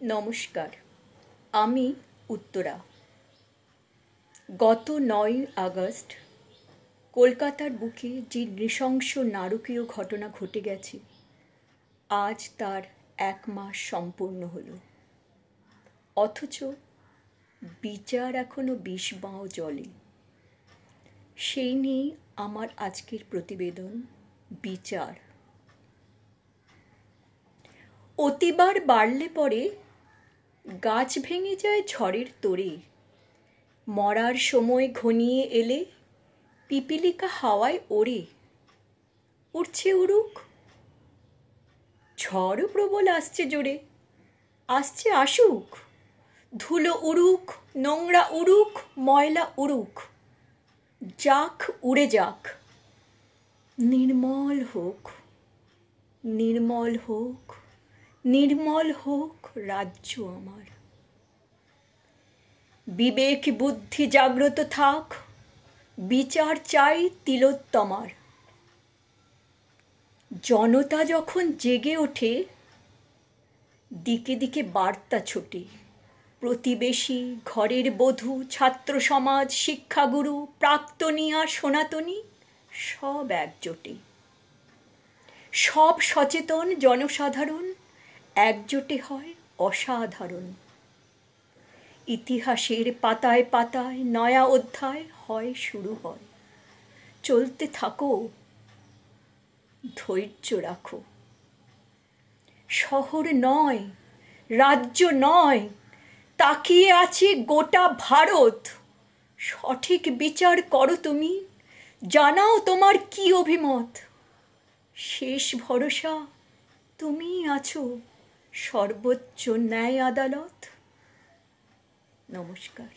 নমস্কার, আমি উত্তরা। গত 9ই আগস্ট কলকাতার বুকে যে নৃশংস নারকীয় ঘটনা ঘটে গেছে, আজ তার 1 মাস সম্পূর্ণ হলো। অথচ বিচার এখনো 20 বাঁও জলে। সেই নিয়েই আমার আজকের প্রতিবেদন, বিচার। অতিবার বাড়লে পরে গাছ ভেঙে যায় ঝড়ের তোড়ে। মরার সময় ঘনিয়ে এলে পিপিলিকা হাওয়ায় ওড়ে। উড়ছে উড়ুক, ঝড়ও প্রবল আসছে জোরে। আসছে আসুক, ধুলো উড়ুক, নোংরা উড়ুক, ময়লা উড়ুক, যাক উড়ে যাক। নির্মল হোক, নির্মল হোক, নির্মল হোক রাজ্য আমার। বিবেক বুদ্ধি জাগ্রত থাক, বিচার চাই তিলোত্তমার। জনতা যখন জেগে ওঠে, দিকে দিকে বার্তা ছোটে। প্রতিবেশী, ঘরের বধূ, ছাত্র সমাজ, শিক্ষাগুরু, প্রাক্তনী আর সনাতনী সব একজোটে। সব সচেতন জনসাধারণ একজোটে হয় অসাধারণ। ইতিহাসের পাতায় পাতায় নয়া অধ্যায় হয় শুরু হয়। চলতে থাকো, ধৈর্য রাখো। শহর নয়, রাজ্য নয়, তাকিয়ে আছে গোটা ভারত। সঠিক বিচার করো তুমি, জানাও তোমার কি অভিমত। শেষ ভরসা তুমিই আছো, সর্বোচ্চ ন্যায় আদালত। নমস্কার।